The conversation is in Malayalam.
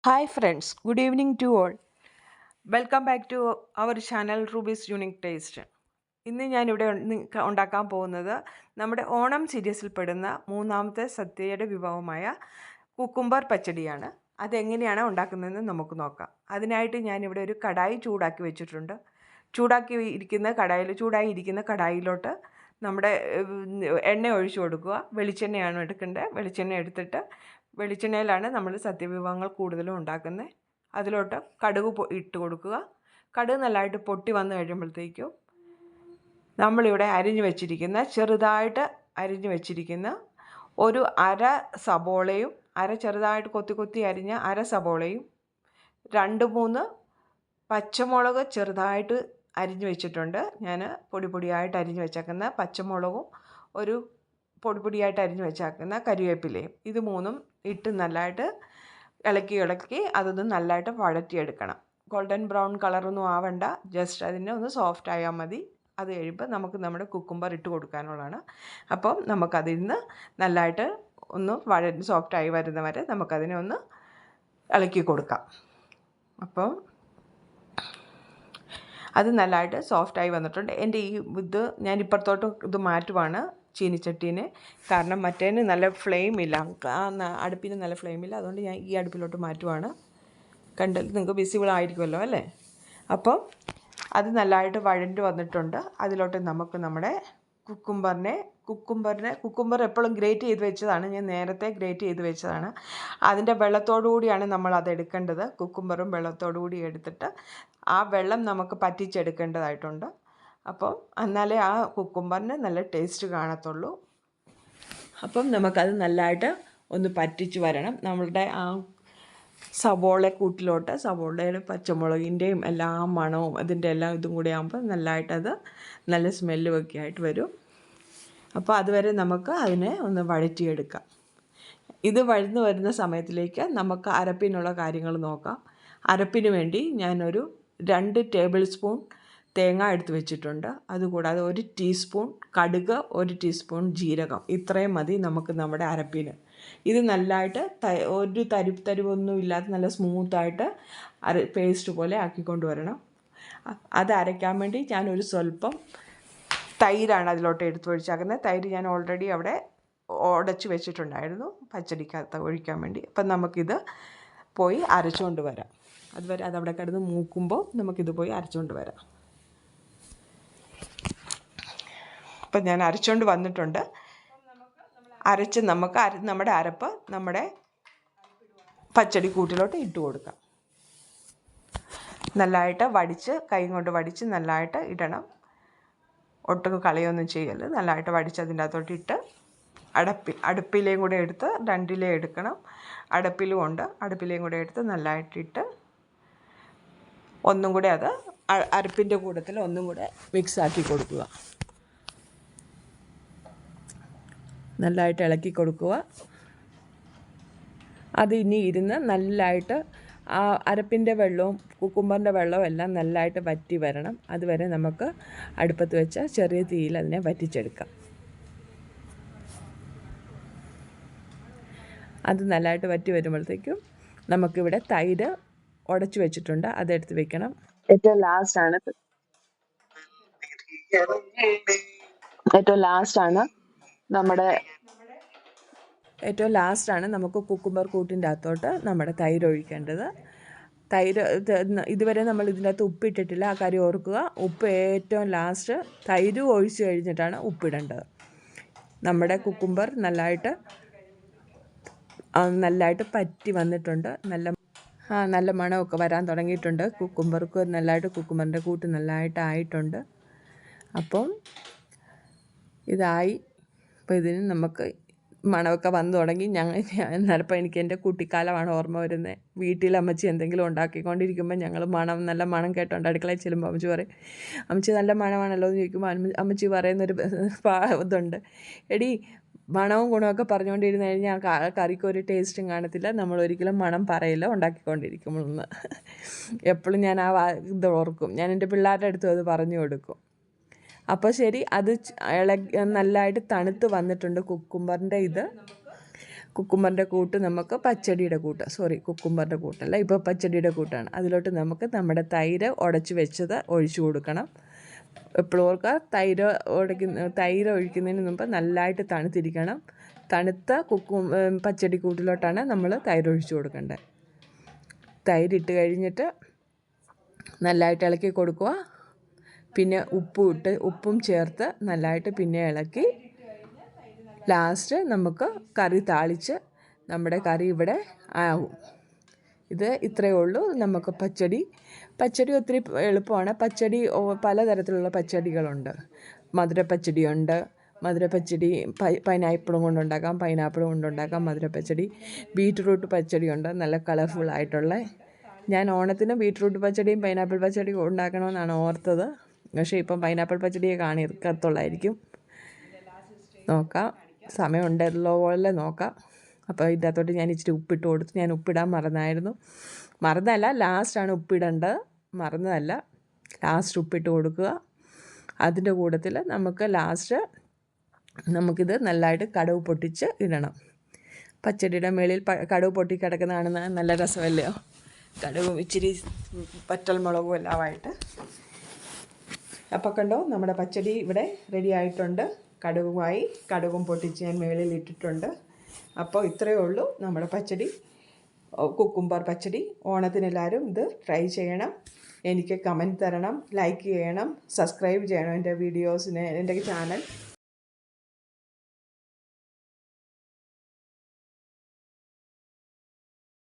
Hi friends, good evening to all. Welcome back to our channel Ruby's Unique Taste. ഇന്ന് ഞാനിവിടെ ഉണ്ടാക്കാൻ പോകുന്നത് നമ്മുടെ ഓണം സീരീസിൽ പെടുന്ന മൂന്നാമത്തെ സദ്യയുടെ വിഭവമായ കുക്കുംബർ പച്ചടിയാണ്. അതെങ്ങനെയാണ് ഉണ്ടാക്കുന്നതെന്ന് നമുക്ക് നോക്കാം. അതിനായിട്ട് ഞാനിവിടെ ഒരു കടായി ചൂടാക്കി വെച്ചിട്ടുണ്ട്. ചൂടായി ഇരിക്കുന്ന കടായിലോട്ട് നമ്മുടെ എണ്ണ ഒഴിച്ചു കൊടുക്കുക. വെളിച്ചെണ്ണയാണ് എടുക്കേണ്ടത്. വെളിച്ചെണ്ണ എടുത്തിട്ട് വെളിച്ചെണ്ണയിലാണ് നമ്മൾ സദ്യവിഭവങ്ങൾ കൂടുതലും ഉണ്ടാക്കുന്നത്. അതിലോട്ട് കടുക് ഇട്ട് കൊടുക്കുക. കടുക് നല്ലതായിട്ട് പൊട്ടി വന്നു കഴിയുമ്പോഴത്തേക്കും നമ്മളിവിടെ ചെറുതായിട്ട് അരിഞ്ഞു വെച്ചിരിക്കുന്ന ഒരു അര സബോളയും ചെറുതായിട്ട് കൊത്തി അരിഞ്ഞ അര സബോളയും 2-3 പച്ചമുളക് ചെറുതായിട്ട് അരിഞ്ഞു വെച്ചിട്ടുണ്ട്. ഞാൻ പൊടിയായിട്ട് അരിഞ്ഞു വെച്ചേക്കുന്ന പച്ചമുളകും ഒരു പൊടിയായിട്ട് അരിഞ്ഞു വെച്ചേക്കുന്ന കരിവേപ്പിലയും ഇത് മൂന്നും ഇട്ട് നല്ലതായിട്ട് ഇളക്കി അതൊന്ന് നല്ലതായിട്ട് വഴറ്റിയെടുക്കണം. ഗോൾഡൻ ബ്രൗൺ കളറൊന്നും ആവണ്ട, ജസ്റ്റ് അതിനെ ഒന്ന് സോഫ്റ്റ് ആയാൽ മതി. അത് കഴിയുമ്പോൾ നമുക്ക് നമ്മുടെ കുക്കുംബർ ഇട്ട് കൊടുക്കാനുള്ളതാണ്. അപ്പം നമുക്കതിൽ നിന്ന് നല്ലതായിട്ട് ഒന്ന് സോഫ്റ്റായി വരുന്ന വരെ നമുക്കതിനെ ഒന്ന് ഇളക്കി കൊടുക്കാം. അപ്പം അത് നല്ലതായിട്ട് സോഫ്റ്റായി വന്നിട്ടുണ്ട്. എൻ്റെ ഞാൻ ഇപ്പുറത്തോട്ട് ഇത് മാറ്റുവാണ് ചീനിച്ചട്ടീനെ. കാരണം മറ്റേന് നല്ല ഫ്ലെയിമില്ല, അടുപ്പിന് നല്ല ഫ്ലെയിമില്ല. അതുകൊണ്ട് ഞാൻ ഈ അടുപ്പിലോട്ട് മാറ്റുവാണ്. കണ്ടാൽ നിങ്ങൾക്ക് വിസിബിൾ ആയിരിക്കുമല്ലോ അല്ലേ. അപ്പം അത് നല്ലതായിട്ട് വഴണ്ട് വന്നിട്ടുണ്ട്. അതിലോട്ട് നമുക്ക് നമ്മുടെ കുക്കുംബർ എപ്പോഴും ഗ്രേറ്റ് ചെയ്ത് വെച്ചതാണ്. ഞാൻ നേരത്തെ ഗ്രേറ്റ് ചെയ്ത് വെച്ചതാണ്. അതിൻ്റെ വെള്ളത്തോടു കൂടിയാണ് നമ്മൾ അത് എടുക്കേണ്ടത്. കുക്കുംബറും വെള്ളത്തോടു കൂടി എടുത്തിട്ട് ആ വെള്ളം നമുക്ക് പറ്റിച്ചെടുക്കേണ്ടതായിട്ടുണ്ട്. അപ്പം എന്നാലേ ആ കുക്കുംബറിന് നല്ല ടേസ്റ്റ് കാണത്തുള്ളൂ. അപ്പം നമുക്കത് നല്ലതായിട്ട് ഒന്ന് പറ്റിച്ച് വരണം. നമ്മളുടെ ആ സവോളയുടെ പച്ചമുളകിൻ്റെയും എല്ലാ മണവും അതിൻ്റെ എല്ലാം ഇതും കൂടി ആകുമ്പോൾ നല്ലതായിട്ടത് നല്ല സ്മെല്ലുമൊക്കെ ആയിട്ട് വരും. അപ്പോൾ അതുവരെ നമുക്ക് അതിനെ ഒന്ന് വഴറ്റിയെടുക്കാം. ഇത് വഴന്നു വരുന്ന സമയത്തിലേക്ക് നമുക്ക് അരപ്പിനുള്ള കാര്യങ്ങൾ നോക്കാം. അരപ്പിന് വേണ്ടി ഞാനൊരു 2 ടേബിൾ സ്പൂൺ തേങ്ങ എടുത്ത് വെച്ചിട്ടുണ്ട്. അതുകൂടാതെ 1 ടീസ്പൂൺ കടുക്, 1 ടീസ്പൂൺ ജീരകം, ഇത്രയും മതി നമുക്ക് നമ്മുടെ അരപ്പിന്. ഇത് നല്ലതായിട്ട് ഒരു തരിവൊന്നും ഇല്ലാതെ നല്ല സ്മൂത്തായിട്ട് പേസ്റ്റ് പോലെ ആക്കിക്കൊണ്ട് വരണം. അത് അരയ്ക്കാൻ വേണ്ടി ഞാനൊരു സ്വല്പം തൈരാണ് അതിലോട്ട് എടുത്ത് ഒഴിച്ചാക്കുന്നത്. തൈര് ഞാൻ ഓൾറെഡി അവിടെ ഉടച്ച് വെച്ചിട്ടുണ്ടായിരുന്നു പച്ചടിക്കകത്ത് ഒഴിക്കാൻ വേണ്ടി. അപ്പം നമുക്കിത് പോയി അരച്ചുകൊണ്ട് വരാം. അതുവരെ അതവിടെ കിടന്ന് മൂക്കുമ്പോൾ നമുക്കിത് പോയി അരച്ചുകൊണ്ട് വരാം. അപ്പം ഞാൻ അരച്ചുകൊണ്ട് വന്നിട്ടുണ്ട്. നമ്മുടെ അരപ്പ് നമ്മുടെ പച്ചടി കൂട്ടിലോട്ട് ഇട്ട് കൊടുക്കാം. നല്ലതായിട്ട് കൈ കൊണ്ട് വടിച്ച് നല്ലതായിട്ട് ഇടണം. ഒട്ടും കളയൊന്നും ചെയ്യരുത്. നല്ലതായിട്ട് വടിച്ച് അതിൻ്റെ അകത്തോട്ട് ഇട്ട് അടുപ്പിലേയും കൂടെ എടുത്ത് 2 എടുക്കണം. അടുപ്പിലേയും കൂടെ എടുത്ത് നല്ലതായിട്ടിട്ട് ഒന്നും കൂടെ അത് അരപ്പിൻ്റെ കൂട്ടത്തിൽ ഒന്നും കൂടെ മിക്സാക്കി കൊടുക്കുക. നല്ലതായിട്ട് ഇളക്കി കൊടുക്കുക. അത് ഇനി ഇരുന്ന് നല്ലതായിട്ട് ആ അരപ്പിൻ്റെ വെള്ളവും കുക്കുംബറിൻ്റെ വെള്ളവും എല്ലാം നല്ലതായിട്ട് വറ്റി വരണം. അതുവരെ നമുക്ക് അടുപ്പത്ത് വെച്ച് ചെറിയ തീയിൽ അതിനെ വറ്റിച്ചെടുക്കാം. അത് നല്ലതായിട്ട് വറ്റി വരുമ്പോഴത്തേക്കും നമുക്കിവിടെ തൈര് ഉടച്ചു വെച്ചിട്ടുണ്ട്, അതെടുത്ത് വെക്കണം. ഏറ്റവും ലാസ്റ്റാണ് നമുക്ക് കുക്കുംബർ കൂട്ടിൻ്റെ അകത്തോട്ട് നമ്മുടെ തൈര് ഒഴിക്കേണ്ടത്. ഇതുവരെ നമ്മൾ ഇതിൻ്റെ അകത്ത് ഉപ്പിട്ടിട്ടില്ല, ആ കാര്യം ഓർക്കുക. ഉപ്പ് ഏറ്റവും ലാസ്റ്റ് തൈര് ഒഴിച്ച് കഴിഞ്ഞിട്ടാണ് ഉപ്പിടേണ്ടത്. നമ്മുടെ കുക്കുംബർ നല്ലതായിട്ട് പറ്റി വന്നിട്ടുണ്ട്. നല്ല മണമൊക്കെ വരാൻ തുടങ്ങിയിട്ടുണ്ട്. കുക്കുംബറിൻ്റെ കൂട്ട് നല്ലതായിട്ട് ആയിട്ടുണ്ട്. അപ്പം ഇതായി. അപ്പോൾ ഇതിന് നമുക്ക് മണമൊക്കെ വന്നു തുടങ്ങി. ചിലപ്പോൾ എനിക്ക് എൻ്റെ കുട്ടിക്കാലമാണ് ഓർമ്മ വരുന്നത്. വീട്ടിൽ അമ്മച്ചി എന്തെങ്കിലും ഉണ്ടാക്കിക്കൊണ്ടിരിക്കുമ്പോൾ ഞങ്ങൾ നല്ല മണം കേട്ടോണ്ട് അടുക്കളയിൽ ചെല്ലുമ്പോൾ അമ്മച്ചി പറയും, അമ്മച്ചി നല്ല മണമാണല്ലോ എന്ന് ചോദിക്കുമ്പോൾ അമ്മച്ചി പറയുന്നൊരു ഇതുണ്ട്, എടി മണവും ഗുണമൊക്കെ പറഞ്ഞുകൊണ്ടിരുന്ന് കഴിഞ്ഞാൽ കറിക്കൊരു ടേസ്റ്റും കാണത്തില്ല. നമ്മളൊരിക്കലും മണം പറയില്ല ഉണ്ടാക്കിക്കൊണ്ടിരിക്കുമ്പോഴൊന്ന്. എപ്പോഴും ഞാൻ ഇത് ഓർക്കും. ഞാൻ എൻ്റെ പിള്ളേരുടെ അടുത്തും അത് പറഞ്ഞു കൊടുക്കും. അപ്പോൾ ശരി, അത് നല്ലതായിട്ട് തണുത്ത് വന്നിട്ടുണ്ട് കുക്കുംബറിൻ്റെ ഇത്. കുക്കുമ്പറിൻ്റെ കൂട്ട് നമുക്ക് പച്ചടിയുടെ കൂട്ട്, കുക്കുമ്പറിൻ്റെ കൂട്ടല്ല, ഇപ്പോൾ പച്ചടിയുടെ കൂട്ടാണ്. അതിലോട്ട് നമുക്ക് നമ്മുടെ തൈര് ഉടച്ച് വെച്ചത് ഒഴിച്ചു കൊടുക്കണം. എപ്പോഴും ഓർക്കുക, തൈര് ഒഴിക്കുന്നതിന് മുമ്പ് നല്ലതായിട്ട് തണുത്തിരിക്കണം. തണുത്ത പച്ചടി കൂട്ടിലോട്ടാണ് നമ്മൾ തൈര് ഒഴിച്ചു കൊടുക്കേണ്ടത്. തൈരിട്ട് കഴിഞ്ഞിട്ട് നല്ലതായിട്ട് ഇളക്കി കൊടുക്കുക. പിന്നെ ഉപ്പും ചേർത്ത് നല്ലതായിട്ട് പിന്നെ ഇളക്കി ലാസ്റ്റ് നമുക്ക് കറി താളിച്ച് നമ്മുടെ കറി ഇവിടെ ആവും. ഇത് ഇത്രയേ ഉള്ളൂ. നമുക്ക് പച്ചടി ഒത്തിരി എളുപ്പമാണ്. പച്ചടി പലതരത്തിലുള്ള പച്ചടികളുണ്ട്. മധുരപ്പച്ചടിയുണ്ട്. മധുരപ്പച്ചടി പൈനാപ്പിളും കൊണ്ടുണ്ടാക്കാം, പൈനാപ്പിളും കൊണ്ടുണ്ടാക്കാം മധുരപ്പച്ചടി. ബീറ്റ്റൂട്ട് പച്ചടിയുണ്ട്, നല്ല കളർഫുള്ളായിട്ടുള്ള. ഞാൻ ഓണത്തിന് ബീറ്റ്റൂട്ട് പച്ചടിയും പൈനാപ്പിൾ പച്ചടിയും ഉണ്ടാക്കണമെന്നാണ് ഓർത്തത്. പക്ഷേ ഇപ്പം പൈനാപ്പിൾ പച്ചടിയെ കാണിക്കത്തുള്ളായിരിക്കും. നോക്കാം, സമയമുണ്ടല്ലോ പോലെ നോക്കാം. അപ്പോൾ ഇതിനകത്തോട്ട് ഞാൻ ഇച്ചിരി ഉപ്പിട്ട് കൊടുത്തു. ഞാൻ ഉപ്പിടാൻ മറന്നല്ല, ലാസ്റ്റാണ് ഉപ്പിടേണ്ടത്. മറന്നതല്ല, ലാസ്റ്റ് ഉപ്പിട്ട് കൊടുക്കുക. അതിൻ്റെ കൂട്ടത്തിൽ നമുക്കിത് നല്ലതായിട്ട് കടുക് പൊട്ടിച്ച് ഇടണം. പച്ചടിയുടെ മേളിൽ കടുക് പൊട്ടി കിടക്കുന്ന കാണുന്നത് നല്ല രസമല്ലയോ? കടുകും ഇച്ചിരി പച്ചമുളകും എല്ലാമായിട്ട്. അപ്പോൾ കണ്ടോ, നമ്മുടെ പച്ചടി ഇവിടെ റെഡി ആയിട്ടുണ്ട്. കടുകും പൊട്ടിച്ച് ഞാൻ മേളിൽ ഇട്ടിട്ടുണ്ട്. അപ്പോൾ ഇത്രയേ ഉള്ളൂ നമ്മുടെ പച്ചടി, കുക്കുംബർ പച്ചടി. ഓണത്തിനെല്ലാവരും ഇത് ട്രൈ ചെയ്യണം. എനിക്ക് കമൻറ്റ് തരണം, ലൈക്ക് ചെയ്യണം, സബ്സ്ക്രൈബ് ചെയ്യണം എൻ്റെ ചാനൽ.